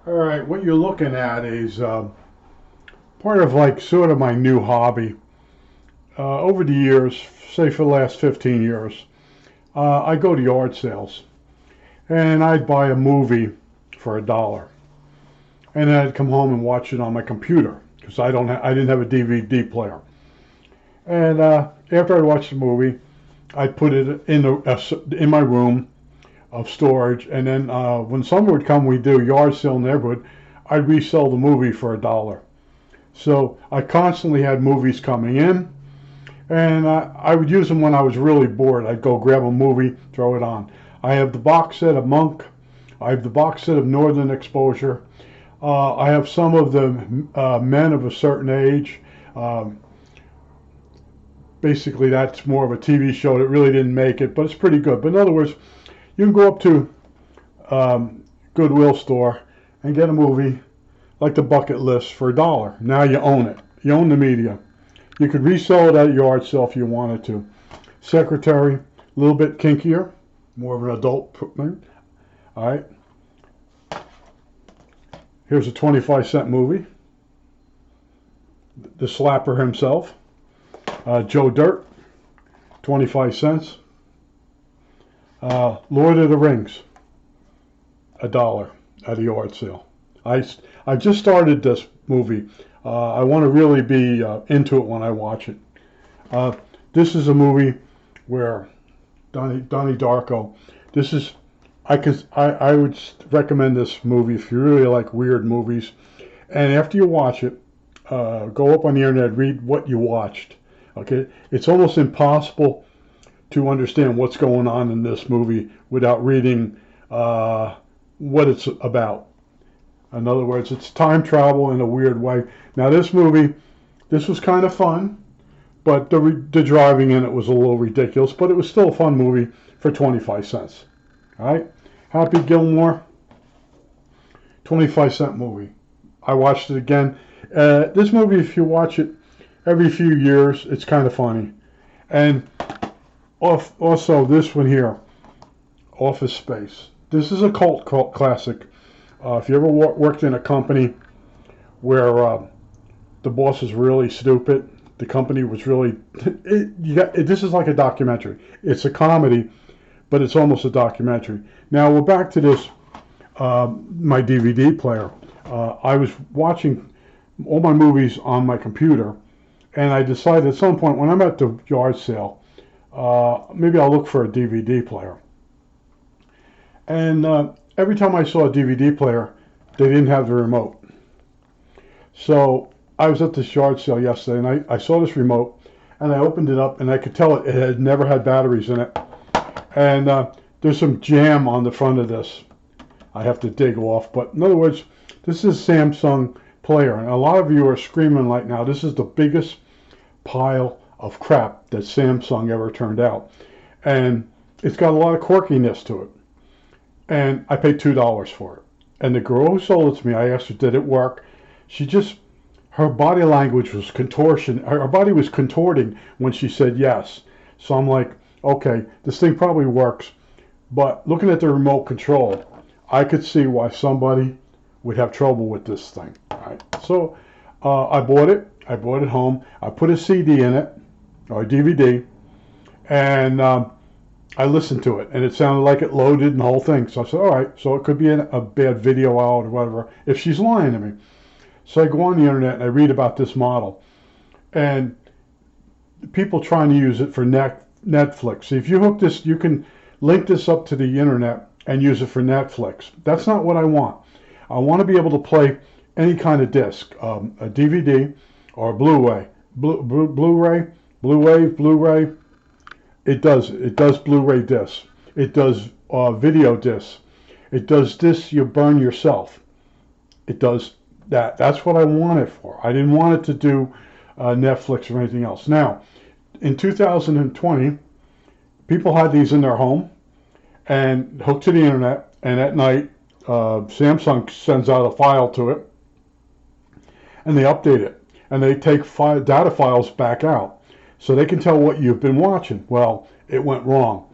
All right, what you're looking at is part of like sort of my new hobby. Over the years, say for the last 15 years, I go to yard sales and I'd buy a movie for $1, and then I'd come home and watch it on my computer because I didn't have a DVD player. And after I'd watched the movie, I'd put it in my room of storage, and then when someone would come, we do yard sale in the neighborhood. I'd resell the movie for $1. So I constantly had movies coming in, and I would use them when I was really bored. I'd go grab a movie, throw it on. I have the box set of Monk. I have the box set of Northern Exposure. I have some of the Men of a Certain Age. Um, Basically, that's more of a TV show that really didn't make it, but it's pretty good. But in other words, you can go up to Goodwill store and get a movie like The Bucket List for $1. Now you own it. You own the media. You could resell it at a yard sale if you wanted to. Secretary, a little bit kinkier, more of an adult thing. All right. Here's a 25-cent movie. The Slapper himself, Joe Dirt, 25 cents. Lord of the Rings, $1 at a yard sale. I just started this movie. I want to really be into it when I watch it. This is a movie where Donnie Darko. This is I would recommend this movie if you really like weird movies. And after you watch it, go up on the internet, read what you watched. Okay, it's almost impossible to understand what's going on in this movie without reading what it's about. In other words, it's time travel in a weird way. Now, this was kind of fun, but the driving in it was a little ridiculous, but it was still a fun movie for 25 cents. All right? Happy Gilmore, 25-cent movie. I watched it again. This movie, if you watch it every few years, it's kind of funny. And also this one here, Office Space. This is a cult classic. If you ever worked in a company where the boss is really stupid, the company was really, this is like a documentary. It's a comedy, but it's almost a documentary. Now we're back to this, my DVD player. I was watching all my movies on my computer, and I decided at some point when I'm at the yard sale, maybe I'll look for a DVD player. And every time I saw a DVD player, they didn't have the remote. So I was at this yard sale yesterday, and I saw this remote, and I opened it up, and I could tell it had never had batteries in it. And there's some jam on the front of this I have to dig off. But in other words, this is a Samsung player, and a lot of you are screaming right now, this is the biggest pile of crap that Samsung ever turned out. And it's got a lot of quirkiness to it. And I paid $2 for it. And the girl who sold it to me, I asked her, did it work? Her body language was contortion. Her body was contorting when she said yes. So I'm like, okay, this thing probably works. But looking at the remote control, I could see why somebody would have trouble with this thing. All right. So I bought it. I brought it home. I put a CD in it, or a DVD, and I listened to it, and it sounded like it loaded and the whole thing. So I said, all right, so it could be a bad video out or whatever, if she's lying to me. So I go on the internet and I read about this model, and people trying to use it for Netflix. See, if you hook this, you can link this up to the internet and use it for Netflix. That's not what I want. I want to be able to play any kind of disc, a DVD or a Blu-ray. Blu-ray. It does Blu-ray discs. It does video discs. It does this you burn yourself. It does that. That's what I want it for. I didn't want it to do Netflix or anything else. Now, in 2020, people had these in their home and hooked to the internet, and at night, Samsung sends out a file to it, and they update it, and they take data files back out, so they can tell what you've been watching. Well, it went wrong,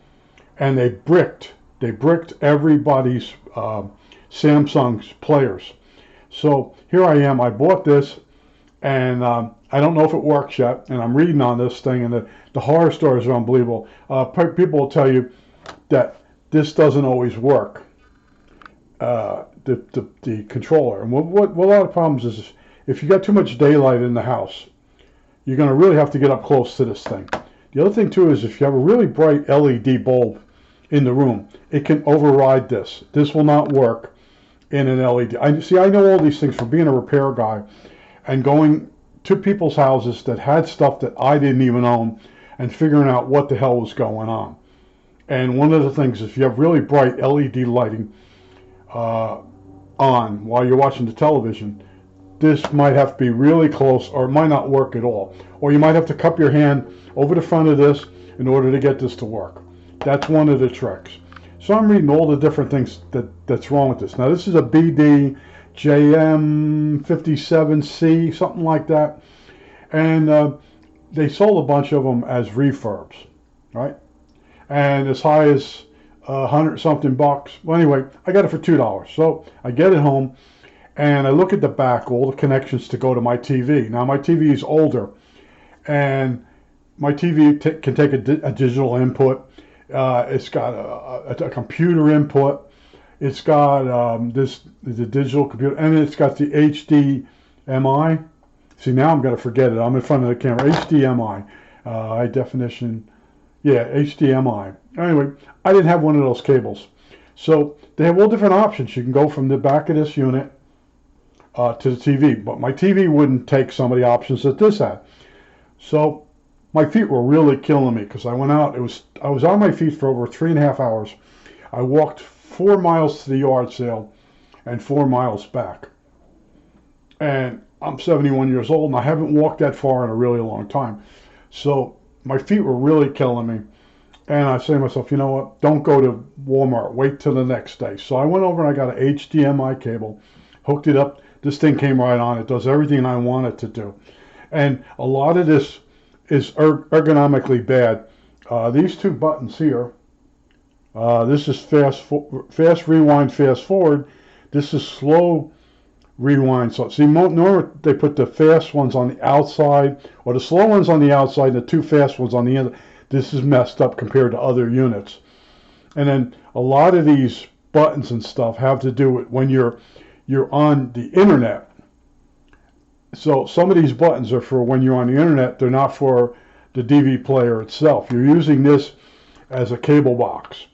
and they bricked everybody's Samsung's players. So here I am. I bought this, and I don't know if it works yet. And I'm reading on this thing, and the horror stories are unbelievable. People will tell you that this doesn't always work. The controller. And what a lot of problems is if you got too much daylight in the house, you're going to really have to get up close to this thing. The other thing too is if you have a really bright LED bulb in the room, it can override this. This will not work in an LED. I know all these things from being a repair guy and going to people's houses that had stuff that I didn't even own and figuring out what the hell was going on. And one of the things is if you have really bright LED lighting on while you're watching the television, this might have to be really close, or it might not work at all. Or you might have to cup your hand over the front of this in order to get this to work. That's one of the tricks. So I'm reading all the different things that's wrong with this. Now this is a BD JM57C, something like that. And they sold a bunch of them as refurbs, right? And as high as $100 something bucks. Well, anyway, I got it for $2. So I get it home and I look at the back, all the connections to go to my TV. Now my TV is older, and my TV can take a digital input. It's got a computer input. It's got the digital computer, and it's got the HDMI. See, now I'm going to forget it. I'm in front of the camera. HDMI, high definition. Yeah, HDMI. Anyway, I didn't have one of those cables. So they have all different options. You can go from the back of this unit to the TV, but my TV wouldn't take some of the options that this had. So my feet were really killing me because I went out. I was on my feet for over 3.5 hours. I walked 4 miles to the yard sale and 4 miles back. And I'm 71 years old, and I haven't walked that far in a really long time. So my feet were really killing me. And I say to myself, you know what? Don't go to Walmart. Wait till the next day. So I went over and I got an HDMI cable, hooked it up. This thing came right on. It does everything I want it to do. And a lot of this is ergonomically bad. These two buttons here, this is fast rewind, fast forward. This is slow rewind. So see, normally they put the fast ones on the outside, or the slow ones on the outside, and the two fast ones on the inside. This is messed up compared to other units. And then a lot of these buttons and stuff have to do with when you're on the internet. So some of these buttons are for when you're on the internet. They're not for the DVD player itself. You're using this as a cable box.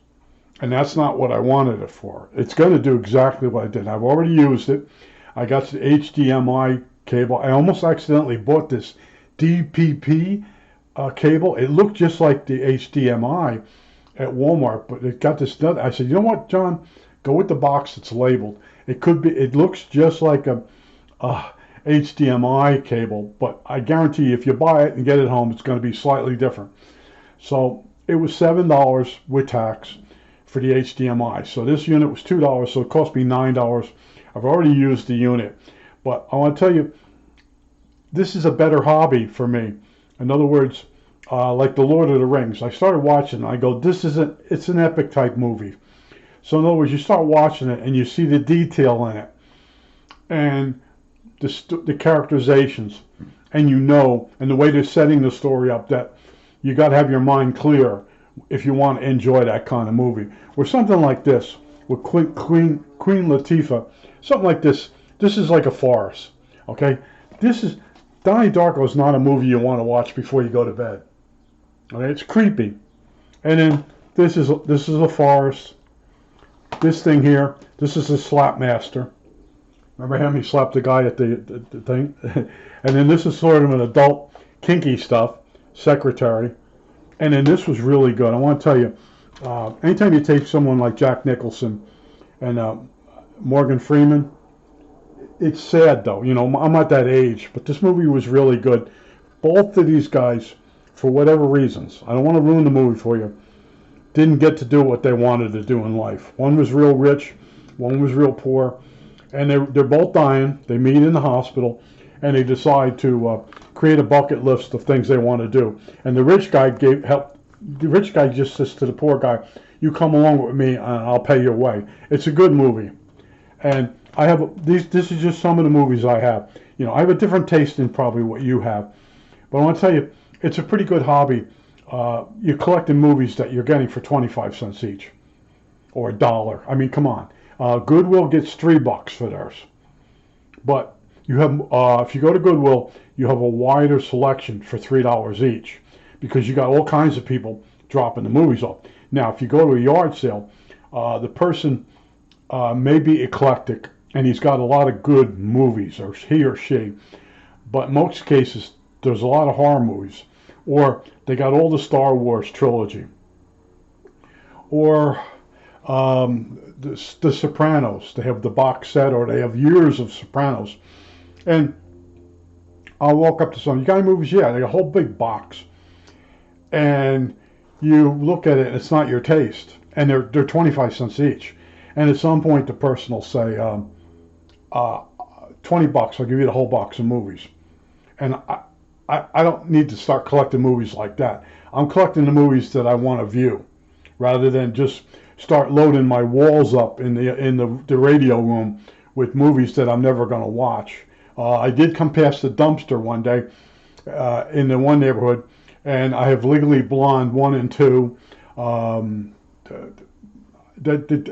And that's not what I wanted it for. It's going to do exactly what I did. I've already used it. I got the HDMI cable. I almost accidentally bought this DPP cable. It looked just like the HDMI at Walmart, but it got this. I said, you know what, John? Go with the box that's labeled. It could be. It looks just like a HDMI cable, but I guarantee you, if you buy it and get it home, it's going to be slightly different. So it was $7 with tax for the HDMI. So this unit was $2, so it cost me $9. I've already used the unit, but I want to tell you, this is a better hobby for me. In other words, like the Lord of the Rings. I started watching it, I go, it's an epic type movie. So in other words, you start watching it and you see the detail in it and the characterizations, and and the way they're setting the story up, that you got to have your mind clear if you want to enjoy that kind of movie. Or something like this with Queen Latifah, something like this. This is like a farce. Okay, Donnie Darko is not a movie you want to watch before you go to bed. Okay, it's creepy. And then this is a farce. This thing here, this is a slap master. Remember him? He slapped the guy at the thing. And then this is sort of an adult kinky stuff, Secretary. And then this was really good. I want to tell you, anytime you take someone like Jack Nicholson and Morgan Freeman, it's sad though. You know, I'm not that age, but this movie was really good. Both of these guys, for whatever reasons, I don't want to ruin the movie for you, didn't get to do what they wanted to do in life. One was real rich, one was real poor, and they're both dying. They meet in the hospital, and they decide to create a bucket list of things they want to do. And the rich guy The rich guy just says to the poor guy, "You come along with me, and I'll pay your way." It's a good movie, and I have these. This is just some of the movies I have. You know, I have a different taste than probably what you have, but I want to tell you, it's a pretty good hobby. You're collecting movies that you're getting for 25 cents each, or $1. I mean, come on. Goodwill gets $3 for theirs, but you have if you go to Goodwill, you have a wider selection for $3 each, because you got all kinds of people dropping the movies off. Now, if you go to a yard sale, the person may be eclectic and he's got a lot of good movies, or he or she, but in most cases there's a lot of horror movies, or they got all the Star Wars trilogy, or the Sopranos. They have the box set, or they have years of Sopranos. And I'll walk up to someone, you got any movies? Yeah, they got a whole big box. And you look at it, and it's not your taste. And they're 25 cents each. And at some point, the person will say, $20, I'll give you the whole box of movies. And I don't need to start collecting movies like that. I'm collecting the movies that I want to view, rather than just start loading my walls up in the radio room with movies that I'm never going to watch. I did come past the dumpster one day in the one neighborhood, and I have Legally Blonde 1 and 2. A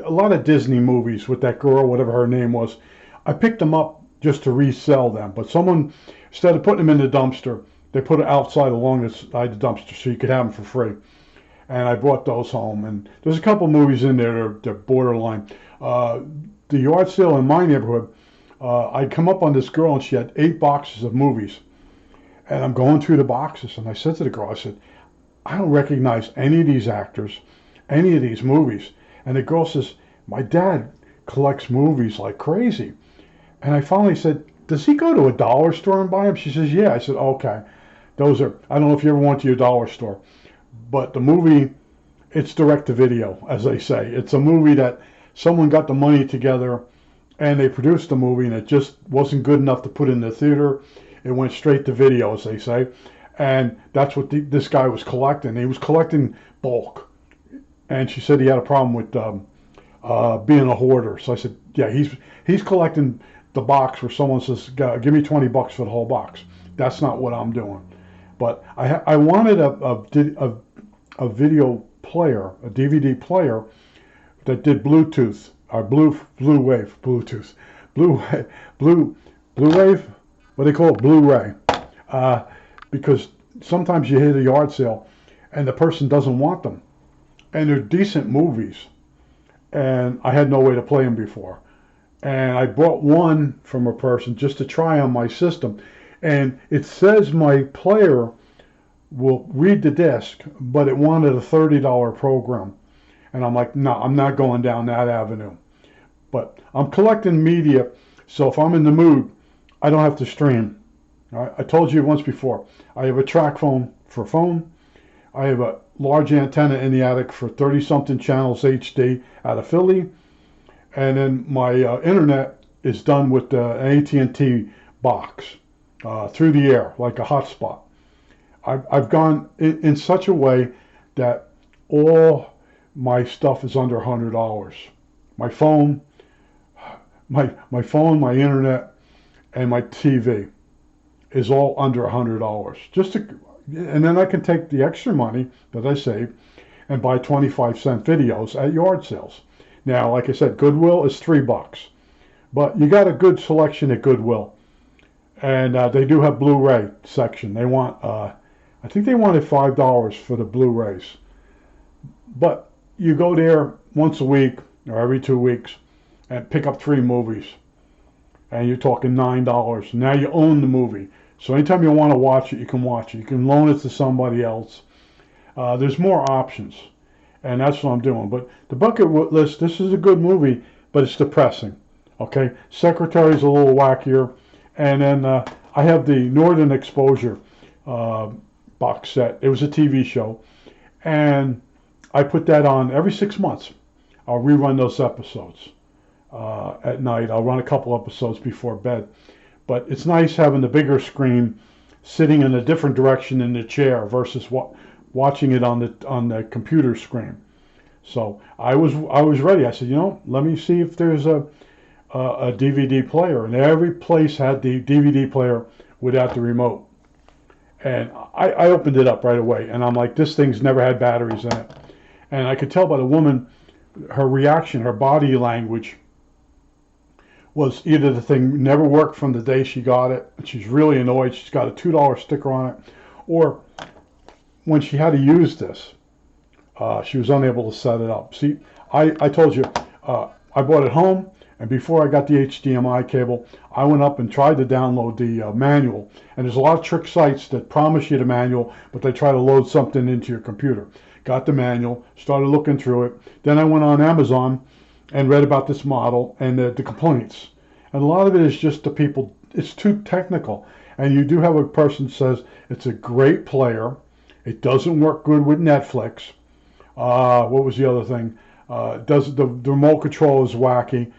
lot of Disney movies with that girl, whatever her name was. I picked them up just to resell them, but someone, instead of putting them in the dumpster, they put it outside along the side of the dumpster so you could have them for free. And I brought those home. And there's a couple movies in there that are borderline. The yard sale in my neighborhood, I'd come up on this girl and she had 8 boxes of movies. And I'm going through the boxes, and I said to the girl, I said, I don't recognize any of these actors, any of these movies. And the girl says, my dad collects movies like crazy. And I finally said, does he go to a dollar store and buy them? She says, yeah. I said, okay. Those are, I don't know if you ever went to your dollar store, but the movie, it's direct to video, as they say. It's a movie that someone got the money together and they produced the movie, and it just wasn't good enough to put in the theater. It went straight to video, as they say. And that's what this guy was collecting. He was collecting bulk. And she said he had a problem with being a hoarder. So I said, yeah, he's collecting the box where someone says, give me $20 for the whole box. That's not what I'm doing. But I wanted a video player, a DVD player that did Bluetooth, or blue wave, Bluetooth, blue wave, what they call it, Blu-ray, because sometimes you hit a yard sale and the person doesn't want them, and they're decent movies, and I had no way to play them before, and I bought one from a person just to try on my system, and it says my player will read the disc, but it wanted a $30 program. And I'm like, no, I'm not going down that avenue. But I'm collecting media, so if I'm in the mood, I don't have to stream. All right? I told you once before, I have a track phone for phone. I have a large antenna in the attic for 30-something channels HD out of Philly. And then my internet is done with an AT&T box through the air, like a hotspot. I've gone in such a way that all my stuff is under $100. My phone, my internet, and my TV is all under $100. And then I can take the extra money that I save and buy 25-cent videos at yard sales. Now, like I said, Goodwill is $3, but you got a good selection at Goodwill, and they do have Blu-ray section. They want, I think they wanted $5 for the Blu-rays, but you go there once a week or every 2 weeks and pick up 3 movies, and you're talking $9. Now you own the movie, so anytime you want to watch it, you can watch it. You can loan it to somebody else. There's more options, and that's what I'm doing. But the bucket list, this is a good movie, but it's depressing. Okay, Secretary's a little wackier, and then I have the Northern Exposure box set. It was a TV show, and I put that on every 6 months. I'll rerun those episodes at night. I'll run a couple episodes before bed. But it's nice having the bigger screen, sitting in a different direction in the chair versus watching it on the computer screen. So I was ready. I said, let me see if there's a a DVD player, and every place had the DVD player without the remote. And I opened it up right away, and I'm like, this thing's never had batteries in it. And I could tell by the woman, her reaction, her body language was either the thing never worked from the day she got it, and she's really annoyed, she's got a $2 sticker on it, or when she had to use this, she was unable to set it up. See, I told you, I bought it home, and before I got the HDMI cable, I went up and tried to download the manual. And there's a lot of trick sites that promise you the manual, but they try to load something into your computer. Got the manual, started looking through it. Then I went on Amazon and read about this model and the complaints. And a lot of it is just the people, it's too technical. And you do have a person that says it's a great player. It doesn't work good with Netflix. What was the other thing? The remote control is wacky.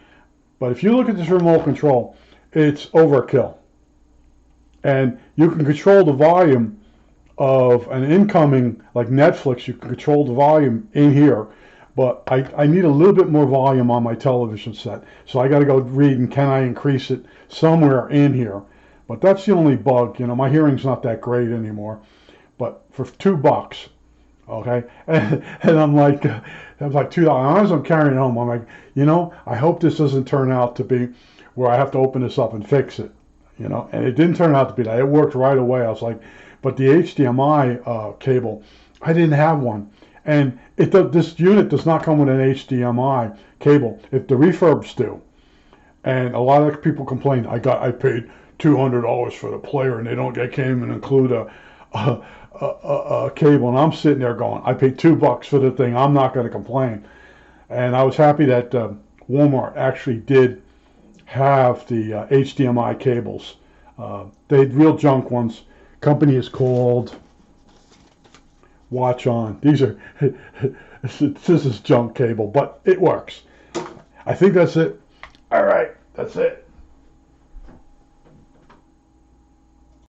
But if you look at this remote control, it's overkill. And you can control the volume of an incoming, like Netflix, you can control the volume in here. But I need a little bit more volume on my television set. So I got to go read, and can I increase it somewhere in here? But that's the only bug. You know, my hearing's not that great anymore. But for $2, okay, and I'm like $2. As I'm carrying it home, I'm like, you know, I hope this doesn't turn out to be where I have to open this up and fix it, you know. And it didn't turn out to be that. It worked right away. I was like, but the HDMI cable, I didn't have one, and this unit does not come with an HDMI cable. If the refurbs do, and a lot of people complain, I paid $200 for the player, and they can't even include a cable, and I'm sitting there going, I paid $2 for the thing. I'm not going to complain. And I was happy that Walmart actually did have the HDMI cables. They had real junk ones. Company is called Watch On. These are this is junk cable, but it works. I think that's it. All right, that's it.